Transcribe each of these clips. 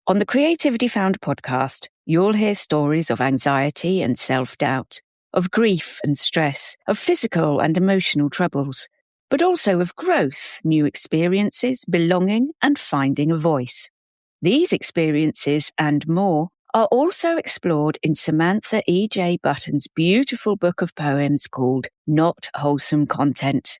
On the Creativity Found podcast, you'll hear stories of anxiety and self-doubt, of grief and stress, of physical and emotional troubles, but also of growth, new experiences, belonging, and finding a voice. These experiences and more are also explored in Samantha E.J. Button's beautiful book of poems called Not Wholesome Content.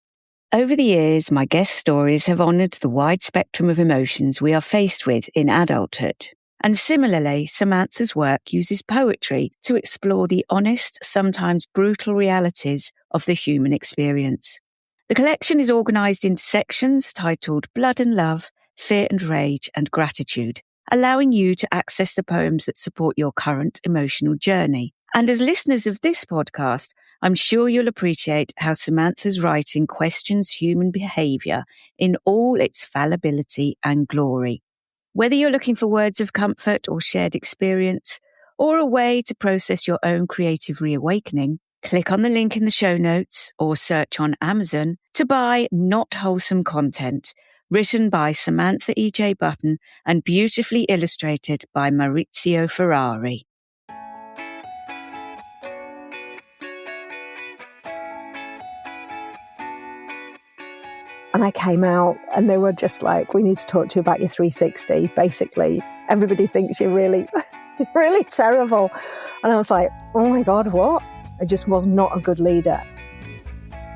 Over the years, my guest stories have honoured the wide spectrum of emotions we are faced with in adulthood. And similarly, Samantha's work uses poetry to explore the honest, sometimes brutal realities of the human experience. The collection is organised into sections titled Blood and Love, Fear and Rage, and Gratitude, allowing you to access the poems that support your current emotional journey. And as listeners of this podcast, I'm sure you'll appreciate how Samantha's writing questions human behaviour in all its fallibility and glory. Whether you're looking for words of comfort or shared experience, or a way to process your own creative reawakening, click on the link in the show notes or search on Amazon to buy Not Wholesome Content, written by Samantha E.J. Button and beautifully illustrated by Maurizio Ferrari. And I came out and they were just like, we need to talk to you about your 360. Basically, everybody thinks you're really, really terrible. And I was like, oh my God, what? I just was not a good leader.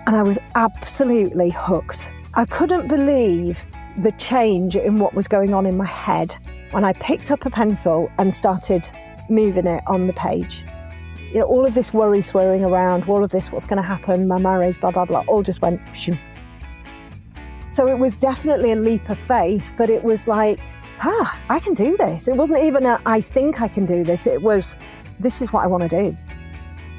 And I was absolutely hooked. I couldn't believe the change in what was going on in my head when I picked up a pencil and started moving it on the page. You know, all of this worry swirling around, all of this, what's going to happen, my marriage, blah, blah, blah, all just went shoo. So it was definitely a leap of faith, but it was like, I can do this. It wasn't even I think I can do this. It was, this is what I want to do.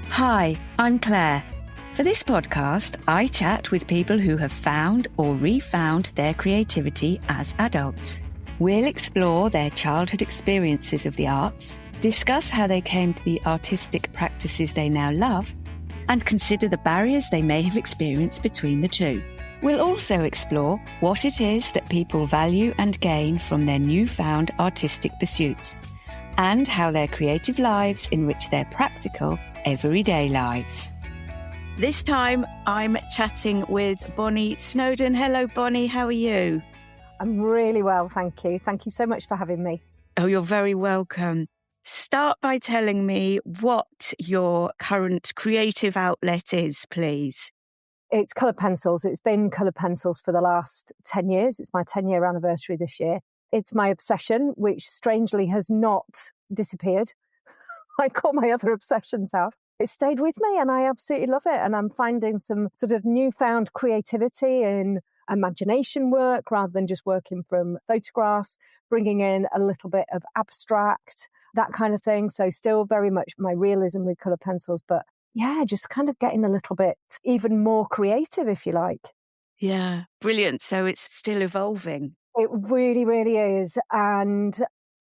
Hi, I'm Claire. For this podcast, I chat with people who have found or refound their creativity as adults. We'll explore their childhood experiences of the arts, discuss how they came to the artistic practices they now love, and consider the barriers they may have experienced between the two. We'll also explore what it is that people value and gain from their newfound artistic pursuits, and how their creative lives enrich their practical, everyday lives. This time, I'm chatting with Bonny Snowdon. Hello, Bonny. How are you? I'm really well, thank you. Thank you so much for having me. Oh, you're very welcome. Start by telling me what your current creative outlet is, please. It's colour pencils. It's been colour pencils for the last 10 years. It's my 10-year anniversary this year. It's my obsession, which strangely has not disappeared. Like all my other obsessions have. It stayed with me and I absolutely love it. And I'm finding some sort of newfound creativity in imagination work rather than just working from photographs, bringing in a little bit of abstract, that kind of thing. So still very much my realism with colour pencils, but yeah, just kind of getting a little bit even more creative, if you like. Yeah, brilliant. So it's still evolving. It really, really is. And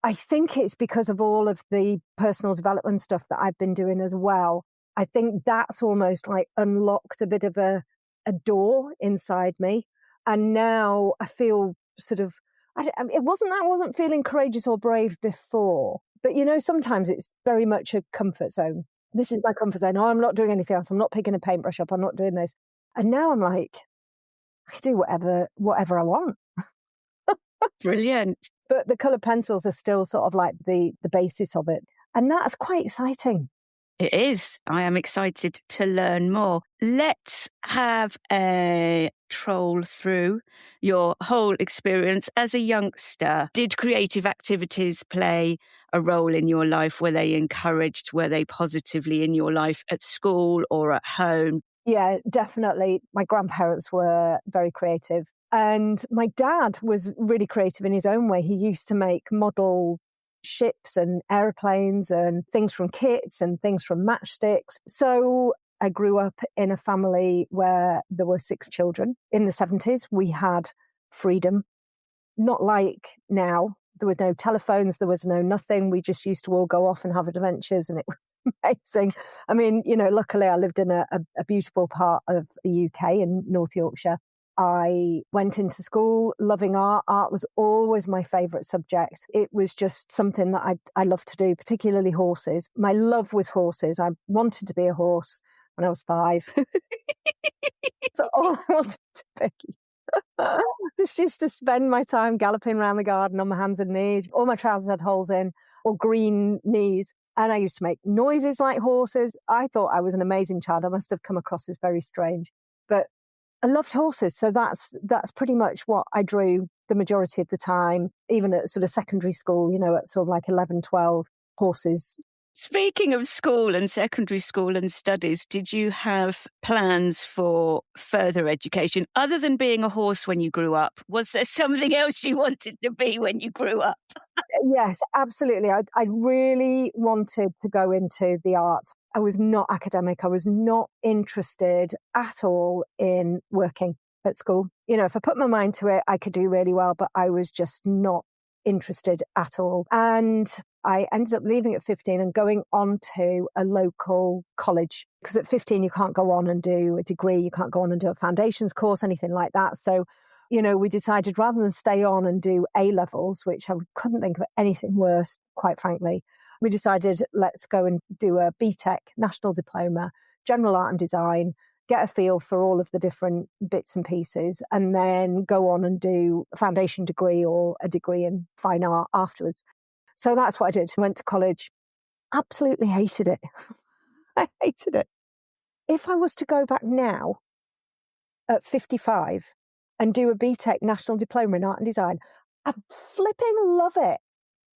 I think it's because of all of the personal development stuff that I've been doing as well. I think that's almost like unlocked a bit of a door inside me. And now I feel sort of, I wasn't feeling courageous or brave before. But, you know, sometimes it's very much a comfort zone. This is my comfort zone. Oh, I'm not doing anything else. I'm not picking a paintbrush up. I'm not doing this. And now I'm like, I can do whatever I want. Brilliant. But the colour pencils are still sort of like the basis of it. And that's quite exciting. It is. I am excited to learn more. Let's have a troll through your whole experience as a youngster. Did creative activities play a role in your life? Were they encouraged? Were they positively in your life at school or at home? Yeah, definitely. My grandparents were very creative. And my dad was really creative in his own way. He used to make model ships and airplanes and things from kits and things from matchsticks. So I grew up in a family where there were 6 children. In the 70s, we had freedom, not like now. There were no telephones, there was no nothing. We just used to all go off and have adventures and it was amazing. I mean, you know, luckily I lived in a beautiful part of the UK in North Yorkshire. I went into school loving art. Art was always my favourite subject. It was just something that I loved to do, particularly horses. My love was horses. I wanted to be a horse when I was 5. So all I wanted to be. Just used to spend my time galloping around the garden on my hands and knees. All my trousers had holes in or green knees. And I used to make noises like horses. I thought I was an amazing child. I must have come across as very strange. But I loved horses. So that's pretty much what I drew the majority of the time, even at sort of secondary school, at sort of like 11, 12, horses. Speaking of school and secondary school and studies, did you have plans for further education other than being a horse when you grew up? Was there something else you wanted to be when you grew up? Yes, absolutely. I really wanted to go into the arts. I was not academic. I was not interested at all in working at school. If I put my mind to it, I could do really well, but I was just not interested at all. And I ended up leaving at 15 and going on to a local college, because at 15 you can't go on and do a degree, you can't go on and do a foundations course, anything like that. So, we decided rather than stay on and do A-levels, which I couldn't think of anything worse, quite frankly, we decided let's go and do a BTEC, National Diploma, General Art and Design, get a feel for all of the different bits and pieces, and then go on and do a foundation degree or a degree in fine art afterwards. So that's what I did. Went to college, absolutely hated it. I hated it. If I was to go back now at 55 and do a BTEC National Diploma in Art and Design, I'd flipping love it.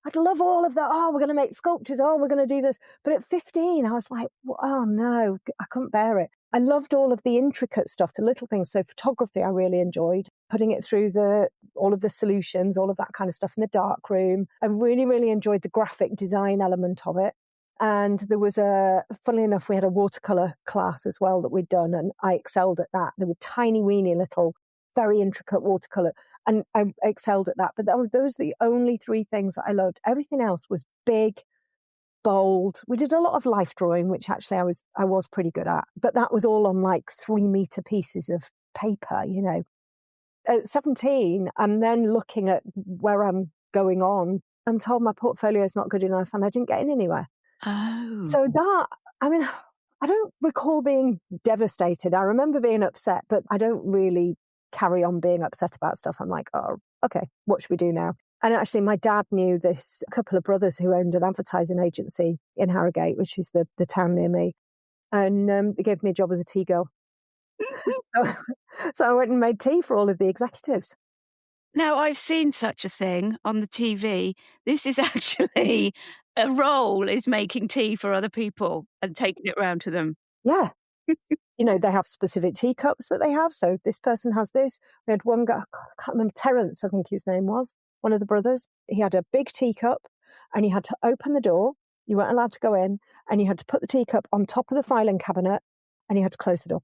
I'd love all of that. Oh, we're going to make sculptures. Oh, we're going to do this. But at 15, I was like, oh no, I couldn't bear it. I loved all of the intricate stuff, the little things. So photography, I really enjoyed putting it through all of the solutions, all of that kind of stuff in the dark room. I really, really enjoyed the graphic design element of it. And there was funnily enough, we had a watercolour class as well that we'd done, and I excelled at that. There were tiny, weeny little, very intricate watercolour, and I excelled at that. But those are the only 3 things that I loved. Everything else was big, bold. We did a lot of life drawing, which actually I was pretty good at, but that was all on like 3-meter pieces of paper, At 17, I'm then looking at where I'm going on. I'm told my portfolio is not good enough and I didn't get in anywhere. Oh. So I don't recall being devastated. I remember being upset, but I don't really carry on being upset about stuff. I'm like, oh, okay, what should we do now? And actually, my dad knew this couple of brothers who owned an advertising agency in Harrogate, which is the town near me. And they gave me a job as a tea girl. So I went and made tea for all of the executives. Now, I've seen such a thing on the TV. This is actually a role, is making tea for other people and taking it around to them. Yeah. They have specific teacups that they have. So this person has this. We had one guy, I can't remember, Terence, I think his name was, one of the brothers. He had a big teacup and he had to open the door. You weren't allowed to go in, and you had to put the teacup on top of the filing cabinet and you had to close the door.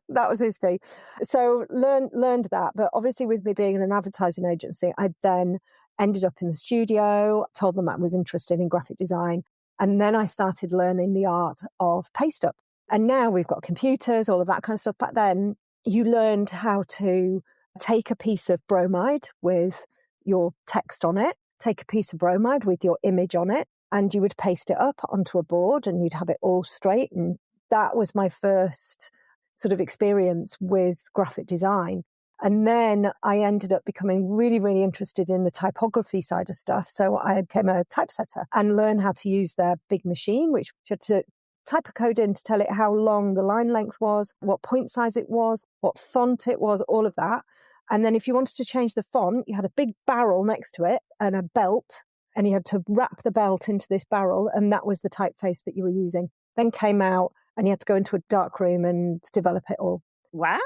That was his tea. So learned that. But obviously with me being in an advertising agency, I then ended up in the studio, told them I was interested in graphic design. And then I started learning the art of paste up. And now we've got computers, all of that kind of stuff. Back then, you learned how to take a piece of bromide with your text on it, take a piece of bromide with your image on it, and you would paste it up onto a board and you'd have it all straight. And that was my first sort of experience with graphic design. And then I ended up becoming really, really interested in the typography side of stuff. So I became a typesetter and learned how to use their big machine, which you had to type a code in to tell it how long the line length was, what point size it was, what font it was, all of that. And then if you wanted to change the font, you had a big barrel next to it and a belt, and you had to wrap the belt into this barrel, and that was the typeface that you were using. Then came out and you had to go into a dark room and develop it all. Wow.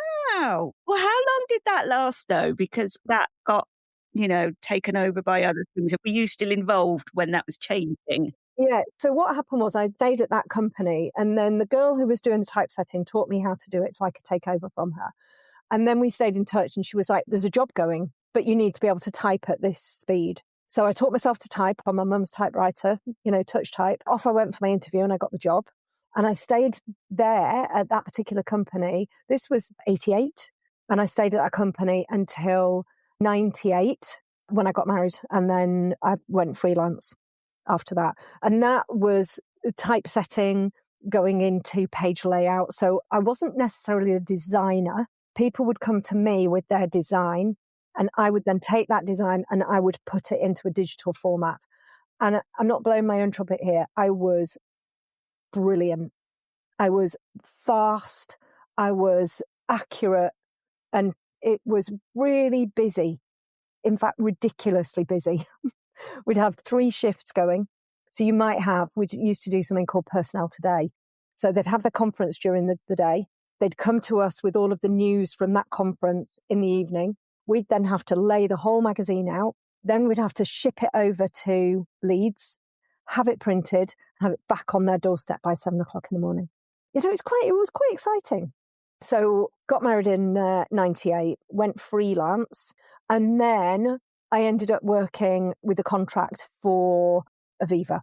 Well, how long did that last, though? Because that got, taken over by other things. Were you still involved when that was changing? Yeah. So what happened was I stayed at that company, and then the girl who was doing the typesetting taught me how to do it so I could take over from her. And then we stayed in touch, and she was like, there's a job going, but you need to be able to type at this speed. So I taught myself to type on my mum's typewriter, touch type. Off I went for my interview and I got the job. And I stayed there at that particular company. This was 88. And I stayed at that company until 98 when I got married. And then I went freelance after that. And that was typesetting, going into page layout. So I wasn't necessarily a designer. People would come to me with their design, and I would then take that design and I would put it into a digital format. And I'm not blowing my own trumpet here. I was brilliant. I was fast. I was accurate. And it was really busy. In fact, ridiculously busy. We'd have 3 shifts going. So you might have, we used to do something called Personnel Today. So they'd have the conference during the day. They'd come to us with all of the news from that conference in the evening. We'd then have to lay the whole magazine out. Then we'd have to ship it over to Leeds, have it printed, have it back on their doorstep by 7 o'clock in the morning. It was quite exciting. So got married in 98, went freelance. And then I ended up working with a contract for Aviva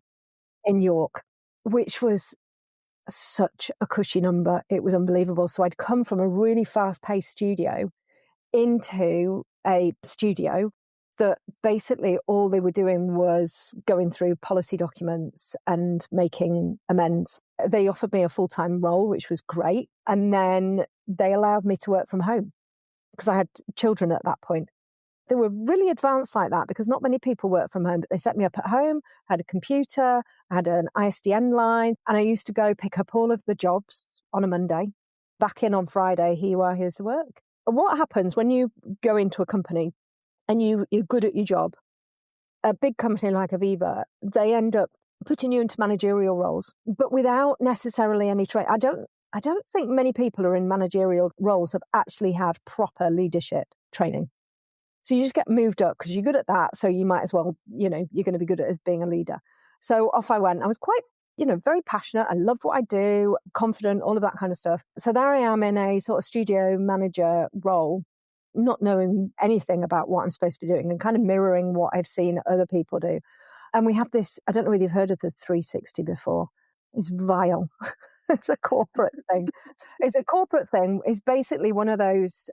in York, which was such a cushy number. It was unbelievable. So I'd come from a really fast-paced studio into a studio that basically all they were doing was going through policy documents and making amends. They offered me a full-time role, which was great. And then they allowed me to work from home because I had children at that point. They were really advanced like that because not many people work from home, but they set me up at home. I had a computer, I had an ISDN line, and I used to go pick up all of the jobs on a Monday, back in on Friday, here you are, here's the work. And what happens when you go into a company and you're good at your job, a big company like Aviva, they end up putting you into managerial roles, but without necessarily any training. I don't think many people who are in managerial roles have actually had proper leadership training. So you just get moved up because you're good at that. So you might as well, you're going to be good at as being a leader. So off I went. I was quite, very passionate. I love what I do, confident, all of that kind of stuff. So there I am in a sort of studio manager role, not knowing anything about what I'm supposed to be doing and kind of mirroring what I've seen other people do. And we have this, I don't know whether you've heard of the 360 before. It's vile. It's a corporate thing. It's basically one of those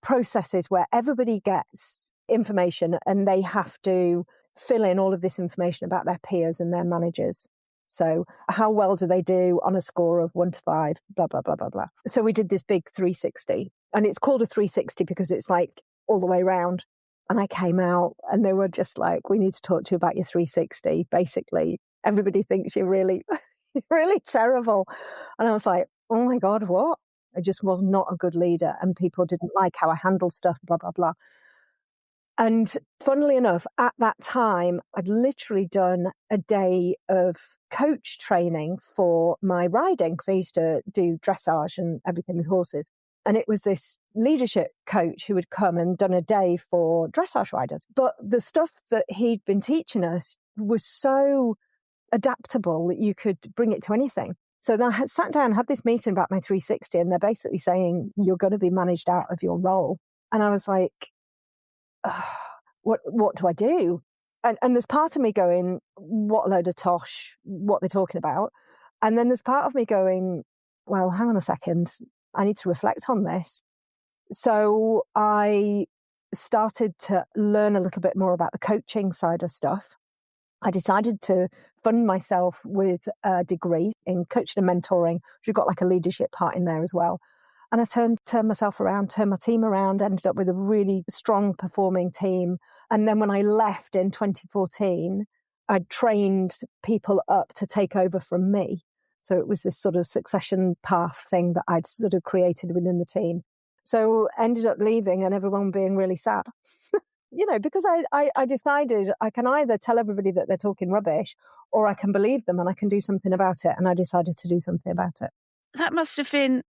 processes where everybody gets information and they have to fill in all of this information about their peers and their managers. So how well do they do on a score of 1 to 5, blah, blah, blah, blah, blah. So we did this big 360, and it's called a 360 because it's like all the way around. And I came out and they were just like, we need to talk to you about your 360. Basically, everybody thinks you're really, really terrible. And I was like, oh my God, what? I just was not a good leader and people didn't like how I handled stuff, blah, blah, blah. And funnily enough, at that time, I'd literally done a day of coach training for my riding because I used to do dressage and everything with horses. And it was this leadership coach who had come and done a day for dressage riders. But the stuff that he'd been teaching us was so adaptable that you could bring it to anything. So then I had sat down, had this meeting about my 360, and they're basically saying, you're going to be managed out of your role. And I was like, what do I do? And there's part of me going, what a load of tosh, what they're talking about. And then there's part of me going, well, hang on a second, I need to reflect on this. So I started to learn a little bit more about the coaching side of stuff. I decided to fund myself with a degree in coaching and mentoring, which got like a leadership part in there as well. And I turned myself around, turned my team around, ended up with a really strong performing team. And then when I left in 2014, I trained people up to take over from me. So it was this sort of succession path thing that I'd sort of created within the team. So ended up leaving and everyone being really sad. Because I decided I can either tell everybody that they're talking rubbish or I can believe them and I can do something about it. And I decided to do something about it. That must have been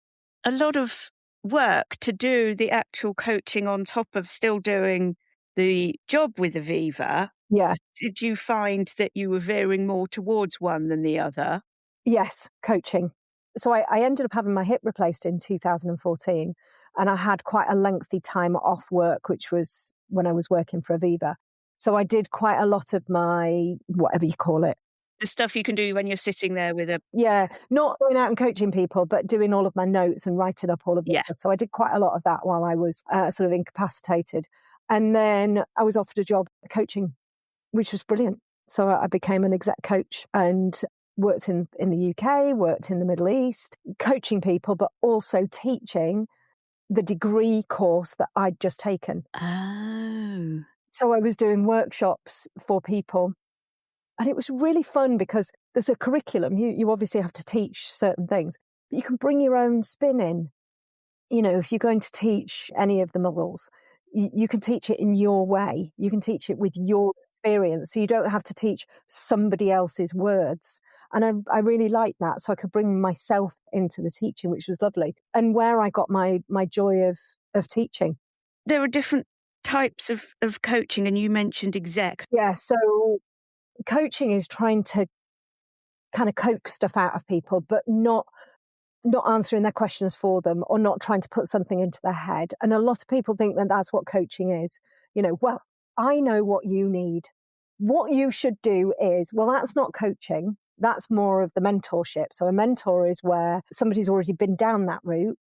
a lot of work to do the actual coaching on top of still doing the job with Aviva. Yeah. Did you find that you were veering more towards one than the other? Yes, coaching. So I ended up having my hip replaced in 2014 and I had quite a lengthy time off work, which was when I was working for Aviva. So I did quite a lot of my, whatever you call it, The stuff you can do when you're sitting there with a... Yeah, not going out and coaching people, but doing all of my notes and writing up all of Yeah. it. So I did quite a lot of that while I was sort of incapacitated. And then I was offered a job coaching, which was brilliant. So I became an exec coach and worked in the UK, worked in the Middle East, coaching people, but also teaching the degree course that I'd just taken. Oh. So I was doing workshops for people. And it was really fun because there's a curriculum. You obviously have to teach certain things, but you can bring your own spin in. You know, if you're going to teach any of the models, you can teach it in your way. You can teach it with your experience. So you don't have to teach somebody else's words. And I really liked that. So I could bring myself into the teaching, which was lovely. And where I got my joy of teaching. There are different types of coaching, and you mentioned exec. Yeah, so coaching is trying to kind of coax stuff out of people, but not answering their questions for them or not trying to put something into their head. And a lot of people think that that's what coaching is. You know, well, I know what you need. What you should do is, well, that's not coaching. That's more of the mentorship. So a mentor is where somebody's already been down that route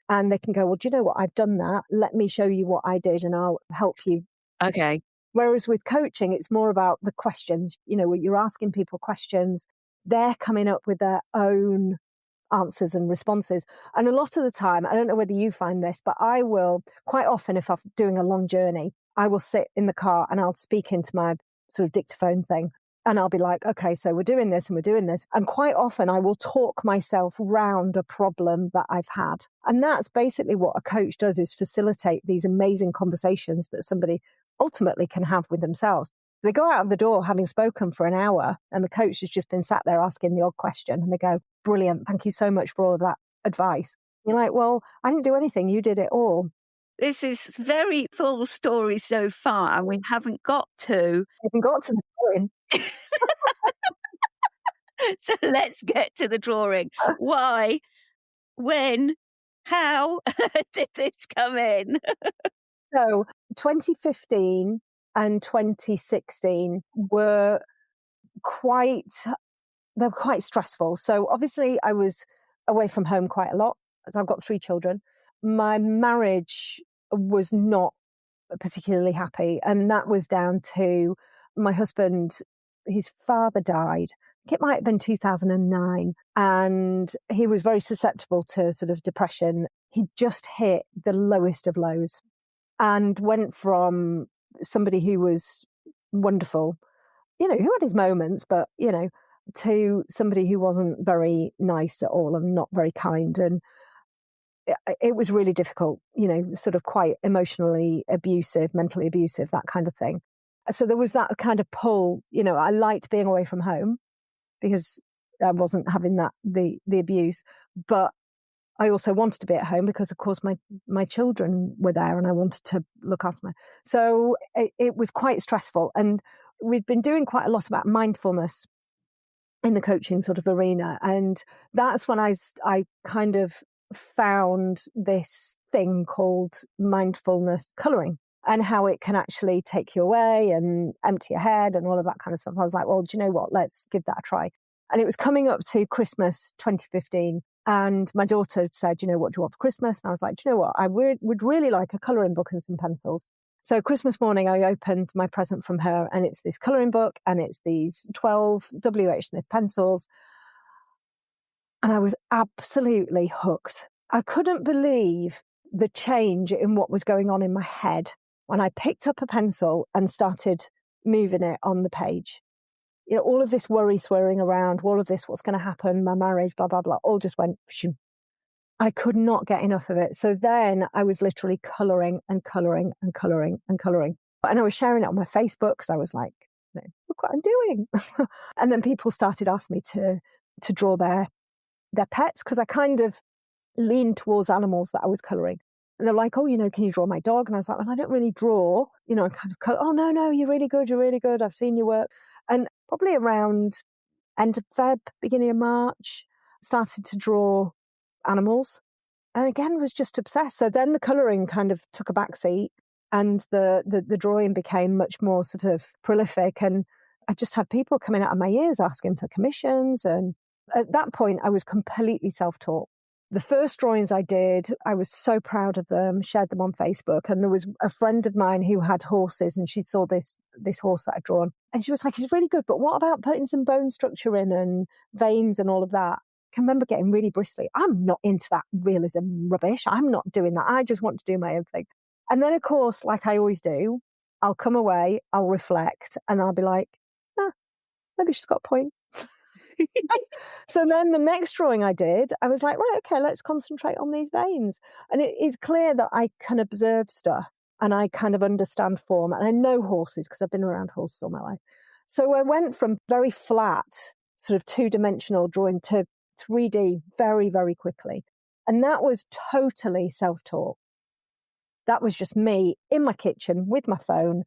and they can go, well, do you know what? I've done that. Let me show you what I did and I'll help you. Okay. Whereas with coaching, it's more about the questions. You know, you're asking people questions. They're coming up with their own answers and responses. And a lot of the time, I don't know whether you find this, but I will quite often, if I'm doing a long journey, I will sit in the car and I'll speak into my sort of dictaphone thing. And I'll be like, okay, so we're doing this and we're doing this. And quite often I will talk myself round a problem that I've had. And that's basically what a coach does, is facilitate these amazing conversations that somebody ultimately can have with themselves. They go out of the door having spoken for an hour and the coach has just been sat there asking the odd question and they go, brilliant, thank you so much for all of that advice. You're like, well, I didn't do anything, you did it all. This is very full story so far, and we haven't got to... We haven't got to the point. So let's get to the drawing. Why, when, how did this come in? So 2015 and 2016 were quite stressful. So obviously I was away from home quite a lot. So I've got 3 children. My marriage was not particularly happy. And that was down to my husband, his father died. I think it might have been 2009. And he was very susceptible to sort of depression. He just hit the lowest of lows and went from somebody who was wonderful, you know, who had his moments, but, you know, to somebody who wasn't very nice at all and not very kind. And it was really difficult, you know, sort of quite emotionally abusive, mentally abusive, that kind of thing. So there was that kind of pull, you know, I liked being away from home because I wasn't having the abuse, but I also wanted to be at home because, of course, my children were there and I wanted to look after them. So it was quite stressful. And we've been doing quite a lot about mindfulness in the coaching sort of arena. And that's when I kind of found this thing called mindfulness colouring and how it can actually take you away and empty your head and all of that kind of stuff. I was like, well, do you know what? Let's give that a try. And it was coming up to Christmas 2015. And my daughter had said, you know, what do you want for Christmas? And I was like, do you know what? I would really like a colouring book and some pencils. So Christmas morning, I opened my present from her and it's this colouring book and it's these 12 W.H. Smith pencils. And I was absolutely hooked. I couldn't believe the change in what was going on in my head when I picked up a pencil and started moving it on the page. You know, all of this worry swirling around, all of this, what's going to happen, my marriage, blah, blah, blah, all just went, shoo. I could not get enough of it. So then I was literally colouring and colouring and colouring and colouring. And I was sharing it on my Facebook because I was like, look what I'm doing. And then people started asking me to draw their pets because I kind of leaned towards animals that I was colouring. And they're like, oh, you know, can you draw my dog? And I was like, well, I don't really draw, you know, I kind of colour. Oh, no, you're really good. You're really good. I've seen your work. And probably around end of Feb, beginning of March, started to draw animals. And again, was just obsessed. So then the colouring kind of took a backseat and the drawing became much more sort of prolific. And I just had people coming out of my ears asking for commissions. And at that point, I was completely self-taught. The first drawings I did, I was so proud of them, shared them on Facebook. And there was a friend of mine who had horses, and she saw this horse that I'd drawn. And she was like, "He's really good, but what about putting some bone structure in and veins and all of that?" I can remember getting really bristly. I'm not into that realism rubbish. I'm not doing that. I just want to do my own thing. And then, of course, like I always do, I'll come away, I'll reflect, and I'll be like, "Oh, maybe she's got a point." So then the next drawing I did, I was like, right, okay, let's concentrate on these veins. And it is clear that I can observe stuff and I kind of understand form. And I know horses because I've been around horses all my life. So I went from very flat, sort of two-dimensional drawing to 3D very, very quickly. And that was totally self-taught. That was just me in my kitchen with my phone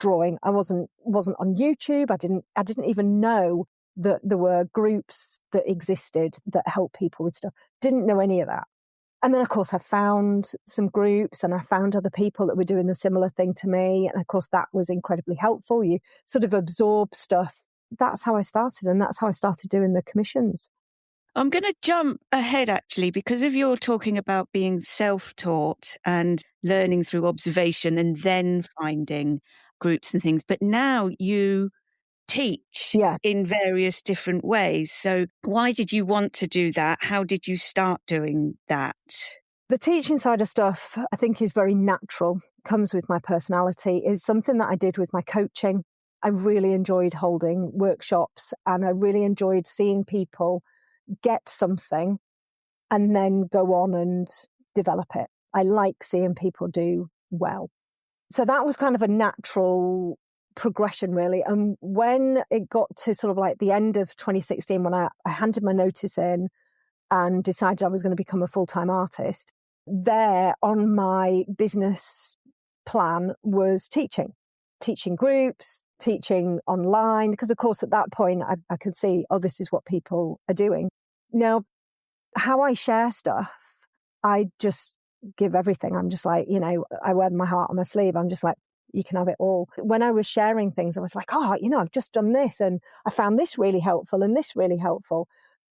drawing. I wasn't on YouTube. I didn't even know that there were groups that existed that help people with stuff. Didn't know any of that. And then, of course, I found some groups and I found other people that were doing the similar thing to me. And of course, that was incredibly helpful. You sort of absorb stuff. That's how I started. And that's how I started doing the commissions. I'm going to jump ahead, actually, because of your talking about being self-taught and learning through observation and then finding groups and things. But now you teach in various different ways. So why did you want to do that? How did you start doing that? The teaching side of stuff, I think, is very natural, comes with my personality, is something that I did with my coaching. I really enjoyed holding workshops and I really enjoyed seeing people get something and then go on and develop it. I like seeing people do well. So that was kind of a natural progression, really. And when it got to sort of like the end of 2016, when I handed my notice in and decided I was going to become a full-time artist, there on my business plan was teaching groups, teaching online, because of course at that point I could see, oh, this is what people are doing. Now, how I share stuff, I just give everything. I'm just like, I wear my heart on my sleeve. I'm just like, you can have it all. When I was sharing things, I was like, oh, I've just done this and I found this really helpful and this really helpful.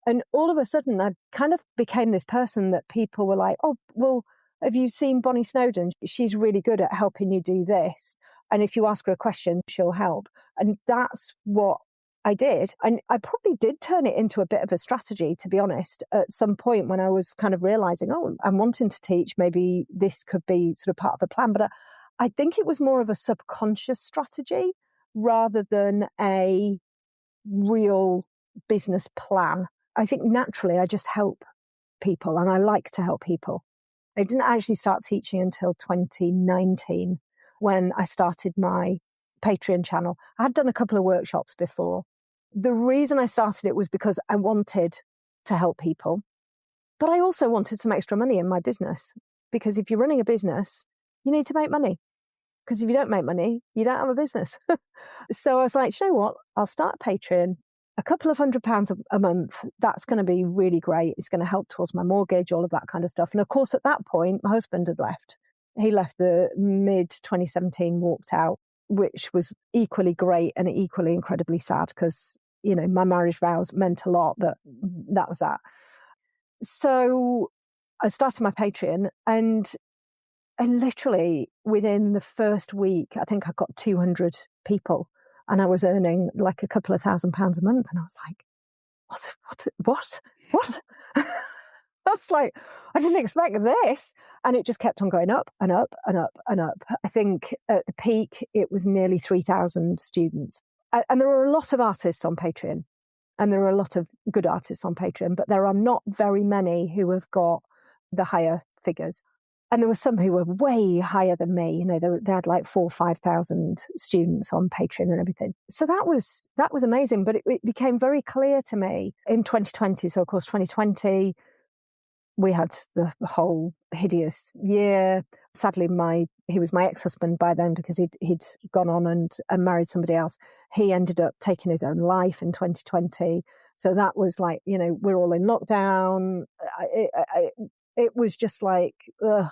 And all of a sudden, I kind of became this person that people were like, oh, well, have you seen Bonny Snowdon? She's really good at helping you do this. And if you ask her a question, she'll help. And that's what I did. And I probably did turn it into a bit of a strategy, to be honest, at some point when I was kind of realizing, oh, I'm wanting to teach. Maybe this could be sort of part of a plan. But I think it was more of a subconscious strategy rather than a real business plan. I think naturally I just help people and I like to help people. I didn't actually start teaching until 2019 when I started my Patreon channel. I had done a couple of workshops before. The reason I started it was because I wanted to help people, but I also wanted some extra money in my business, because if you're running a business, you need to make money, because if you don't make money, you don't have a business. So I was like, you know what? I'll start a Patreon, a couple of £100 a month. That's going to be really great. It's going to help towards my mortgage, all of that kind of stuff. And of course, at that point, my husband had left. He left the mid 2017, walked out, which was equally great and equally incredibly sad because, my marriage vows meant a lot, but that was that. So I started my Patreon and literally within the first week, I think I got 200 people and I was earning like a couple of £1,000 a month. And I was like, what? That's like, I didn't expect this. And it just kept on going up and up and up and up. I think at the peak, it was nearly 3,000 students. And there are a lot of artists on Patreon and there are a lot of good artists on Patreon, but there are not very many who have got the higher figures. And there were some who were way higher than me. They had like 4,000 or 5,000 students on Patreon and everything. So that was amazing. But it became very clear to me in 2020. So of course, 2020, we had the whole hideous year. Sadly, he was my ex-husband by then because he'd gone on and married somebody else. He ended up taking his own life in 2020. So that was like, we're all in lockdown. It was just like, ugh,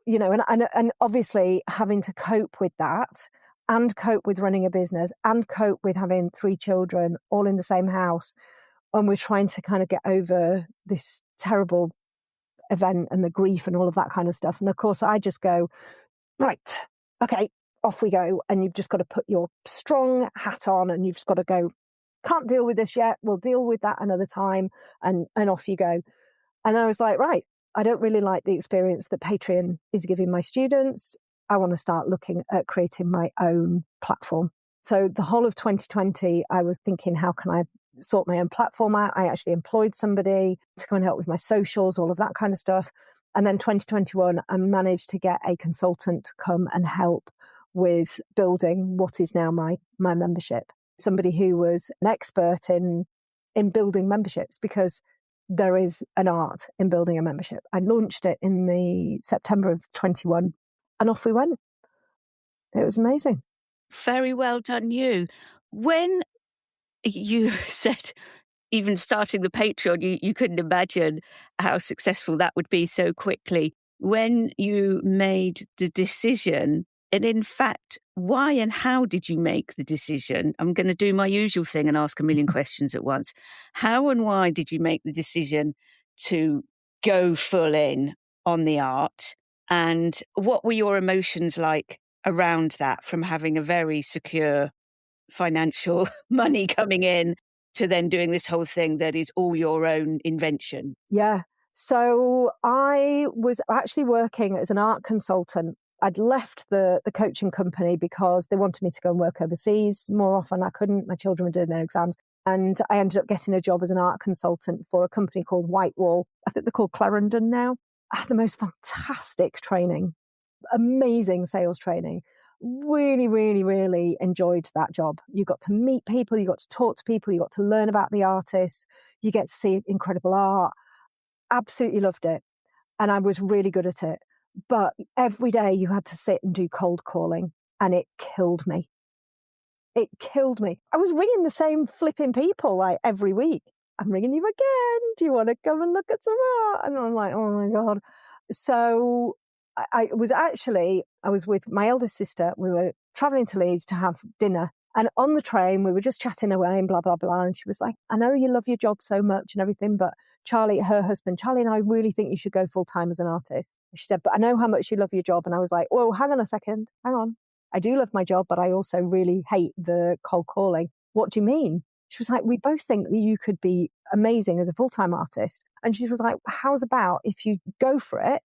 and obviously having to cope with that. and cope with running a business and cope with having 3 children all in the same house. And we're trying to kind of get over this terrible event and the grief and all of that kind of stuff. And of course, I just go, right, okay, off we go. And you've just got to put your strong hat on and you've just got to go, can't deal with this yet. We'll deal with that another time. And off you go. And I was like, right, I don't really like the experience that Patreon is giving my students. I want to start looking at creating my own platform. So the whole of 2020, I was thinking, how can I sort my own platform out? I actually employed somebody to come and help with my socials, all of that kind of stuff. And then 2021, I managed to get a consultant to come and help with building what is now my membership. Somebody who was an expert in building memberships, because there is an art in building a membership. I launched it in the September of 21 and off we went. It was amazing. Very well done, you. When you said even starting the Patreon, you couldn't imagine how successful that would be so quickly. When you made the decision, and in fact, why and how did you make the decision? I'm going to do my usual thing and ask a million questions at once. How and why did you make the decision to go full in on the art? And what were your emotions like around that, from having a very secure financial money coming in to then doing this whole thing that is all your own invention? Yeah. So I was actually working as an art consultant. I'd left the coaching company because they wanted me to go and work overseas more often. I couldn't. My children were doing their exams. And I ended up getting a job as an art consultant for a company called Whitewall. I think they're called Clarendon now. I had the most fantastic training, amazing sales training. Really, really, really enjoyed that job. You got to meet people, you got to talk to people, you got to learn about the artists, you get to see incredible art. Absolutely loved it. And I was really good at it. But every day you had to sit and do cold calling, and it killed me. It killed me. I was ringing the same flipping people like every week. I'm ringing you again. Do you want to come and look at some art? And I'm like, oh my God. So I was with my eldest sister. We were traveling to Leeds to have dinner. And on the train, we were just chatting away and blah, blah, blah. And she was like, I know you love your job so much and everything, but Charlie, her husband, Charlie and I really think you should go full time as an artist. She said, but I know how much you love your job. And I was like, whoa, hang on a second. Hang on. I do love my job, but I also really hate the cold calling. What do you mean? She was like, we both think that you could be amazing as a full-time artist. And she was like, how's about if you go for it?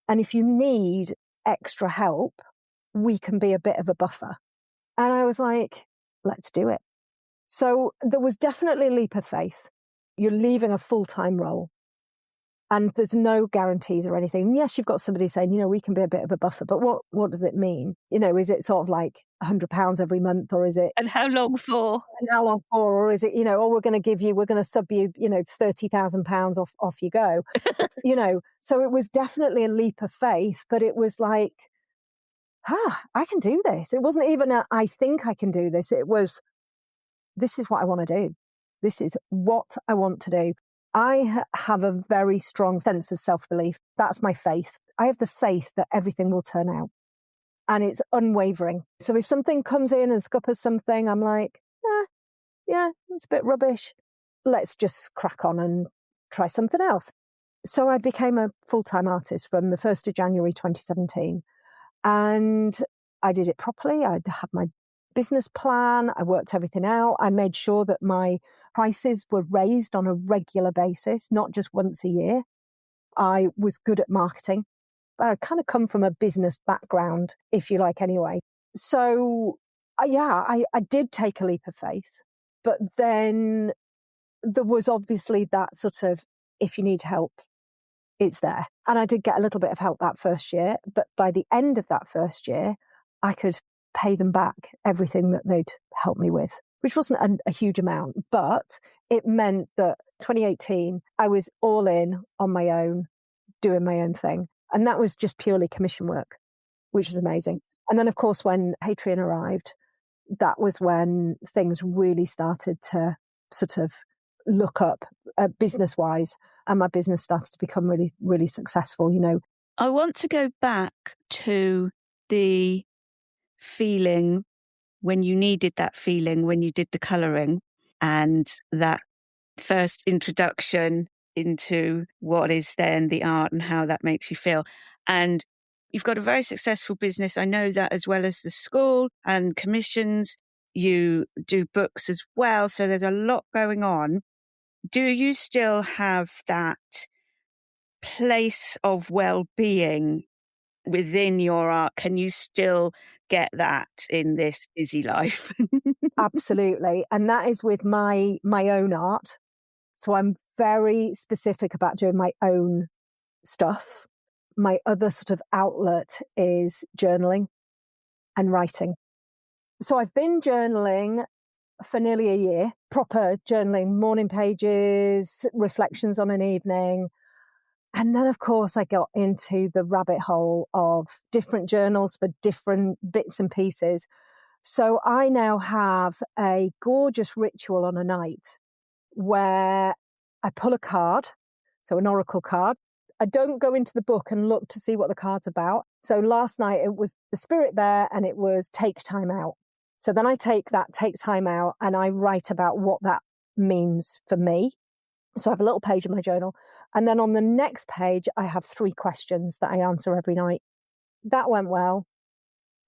And if you need extra help, we can be a bit of a buffer. And I was like, let's do it. So there was definitely a leap of faith. You're leaving a full-time role and there's no guarantees or anything. And yes, you've got somebody saying, we can be a bit of a buffer, but what does it mean? Is it sort of like £100 every month, or is it? And how long for? And how long for? Or is it, we're going to sub you, £30,000 off you go, So it was definitely a leap of faith, but it was like, I can do this. It wasn't even I think I can do this. It was, this is what I want to do. This is what I want to do. I have a very strong sense of self-belief. That's my faith. I have the faith that everything will turn out, and it's unwavering. So if something comes in and scuppers something, I'm like, yeah, it's a bit rubbish. Let's just crack on and try something else. So I became a full-time artist from the 1st of January 2017. And I did it properly. I had my business plan. I worked everything out. I made sure that my prices were raised on a regular basis, not just once a year. I was good at marketing. I kind of come from a business background, if you like, anyway. So, I did take a leap of faith. But then there was obviously that sort of, if you need help, it's there. And I did get a little bit of help that first year. But by the end of that first year, I could pay them back everything that they'd helped me with, which wasn't a huge amount. But it meant that 2018, I was all in on my own, doing my own thing. And that was just purely commission work, which was amazing. And then, of course, when Patreon arrived, that was when things really started to sort of look up business-wise, and my business started to become really, really successful, I want to go back to the feeling when you needed that feeling, when you did the colouring, and that first introduction into what is then the art and how that makes you feel. And you've got a very successful business. I know that, as well as the school and commissions, you do books as well. So there's a lot going on. Do you still have that place of well-being within your art? Can you still get that in this busy life? Absolutely. And that is with my own art. So I'm very specific about doing my own stuff. My other sort of outlet is journaling and writing. So I've been journaling for nearly a year, proper journaling, morning pages, reflections on an evening. And then, of course, I got into the rabbit hole of different journals for different bits and pieces. So I now have a gorgeous ritual on a night where I pull a card, so an oracle card. I don't go into the book and look to see what the card's about. So last night it was the Spirit Bear and it was take time out. So then I take that take time out and I write about what that means for me. So I have a little page in my journal. And then on the next page, I have 3 questions that I answer every night. That went well.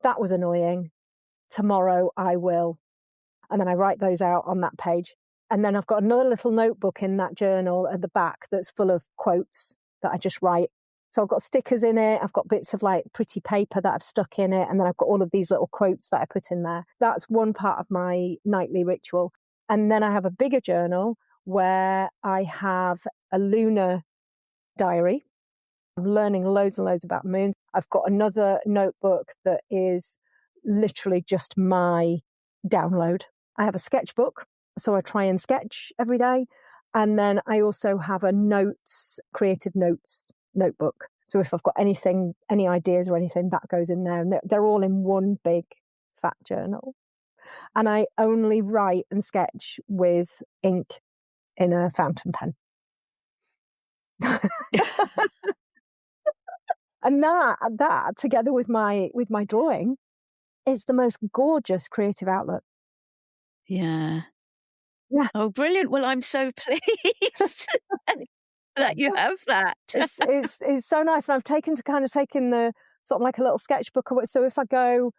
That was annoying. Tomorrow I will. And then I write those out on that page. And then I've got another little notebook in that journal at the back that's full of quotes that I just write. So I've got stickers in it. I've got bits of like pretty paper that I've stuck in it. And then I've got all of these little quotes that I put in there. That's one part of my nightly ritual. And then I have a bigger journal where I have a lunar diary. I'm learning loads and loads about moons. I've got another notebook that is literally just my download. I have a sketchbook, so I try and sketch every day. And then I also have a creative notes notebook. So if I've got anything, any ideas or anything, that goes in there. And they're all in one big fat journal. And I only write and sketch with ink in a fountain pen. And that together with my drawing is the most gorgeous creative outlet. Yeah. Yeah. Oh, brilliant. Well, I'm so pleased that you have that. It's so nice. And I've taken the sort of like a little sketchbook away. So if I go,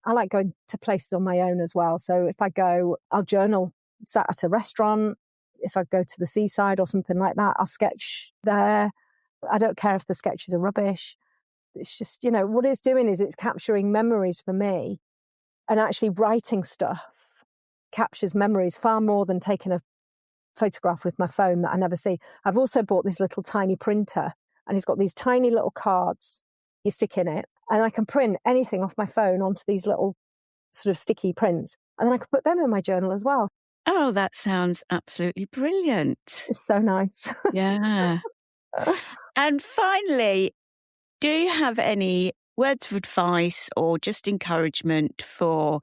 I like going to places on my own as well. So if I go, I'll journal sat at a restaurant. If I go to the seaside or something like that, I'll sketch there. I don't care if the sketches are rubbish. It's just, what it's doing is it's capturing memories for me, and actually writing stuff captures memories far more than taking a photograph with my phone that I never see. I've also bought this little tiny printer, and it's got these tiny little cards you stick in it, and I can print anything off my phone onto these little sort of sticky prints, and then I can put them in my journal as well. Oh, that sounds absolutely brilliant. It's so nice. Yeah. And finally, do you have any words of advice or just encouragement for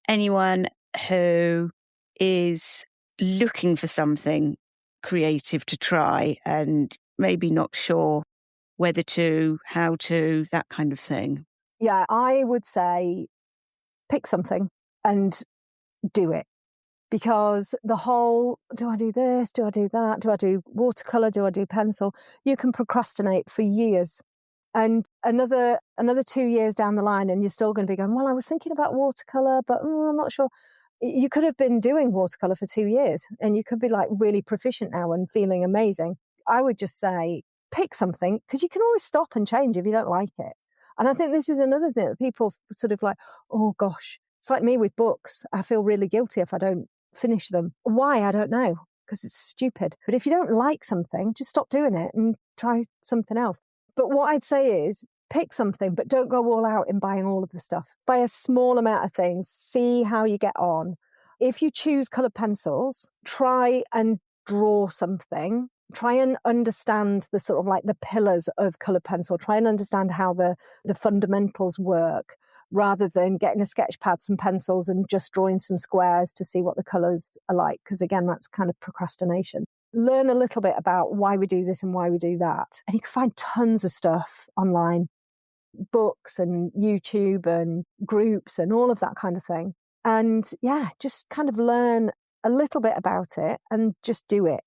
anyone who is looking for something creative to try and maybe not sure whether to, how to, that kind of thing? Yeah, I would say pick something and do it. Because the whole, do I do this? Do I do that? Do I do watercolour? Do I do pencil? You can procrastinate for years. And another 2 years down the line, and you're still going to be going, well, I was thinking about watercolour, but I'm not sure. You could have been doing watercolour for 2 years and you could be like really proficient now and feeling amazing. I would just say, pick something, because you can always stop and change if you don't like it. And I think this is another thing that people sort of like, oh gosh, it's like me with books. I feel really guilty if I don't finish them. Why? I don't know, because it's stupid. But if you don't like something, just stop doing it and try something else. But what I'd say is pick something, but don't go all out in buying all of the stuff. Buy a small amount of things, see how you get on. If you choose coloured pencils, try and draw something. Try and understand the sort of like the pillars of coloured pencil. Try and understand how the fundamentals work, rather than getting a sketch pad, some pencils and just drawing some squares to see what the colours are like. Because again, that's kind of procrastination. Learn a little bit about why we do this and why we do that. And you can find tons of stuff online, books and YouTube and groups and all of that kind of thing. And yeah, just kind of learn a little bit about it and just do it.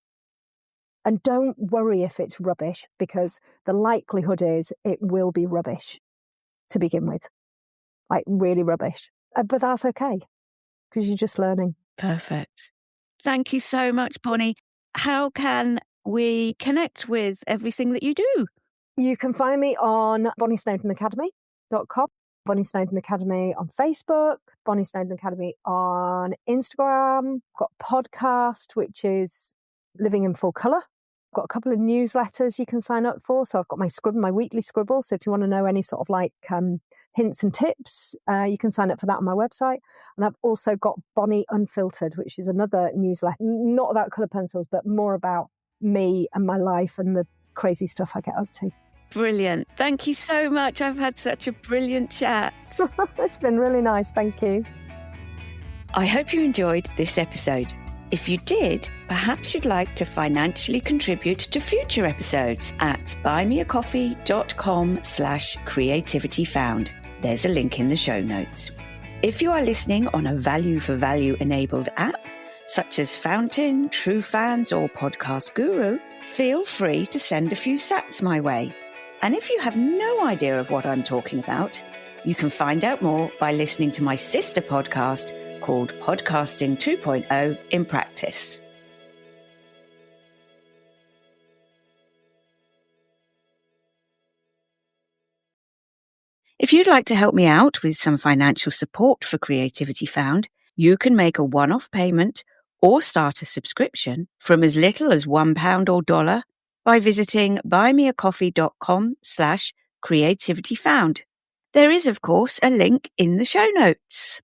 And don't worry if it's rubbish, because the likelihood is it will be rubbish to begin with, like really rubbish. But that's okay, because you're just learning. Perfect. Thank you so much, Bonny. How can we connect with everything that you do? You can find me on BonnySnowdonAcademy.com, Bonny Snowdon Academy on Facebook, Bonny Snowdon Academy on Instagram. I've got a podcast, which is Living in Full Colour. I've got a couple of newsletters you can sign up for. So I've got my weekly scribble. So if you want to know any sort of like hints and tips, you can sign up for that on my website. And I've also got Bonny Unfiltered, which is another newsletter, not about colour pencils, but more about me and my life and the crazy stuff I get up to. Brilliant. Thank you so much. I've had such a brilliant chat. It's been really nice. Thank you. I hope you enjoyed this episode. If you did, perhaps you'd like to financially contribute to future episodes at buymeacoffee.com/creativityfound. There's a link in the show notes. If you are listening on a value for value enabled app, such as Fountain, True Fans, or Podcast Guru, feel free to send a few sats my way. And if you have no idea of what I'm talking about, you can find out more by listening to my sister podcast called Podcasting 2.0 in Practice. If you'd like to help me out with some financial support for Creativity Found, you can make a one-off payment or start a subscription from as little as £1 or $1 by visiting buymeacoffee.com/creativityfound. There is, of course, a link in the show notes.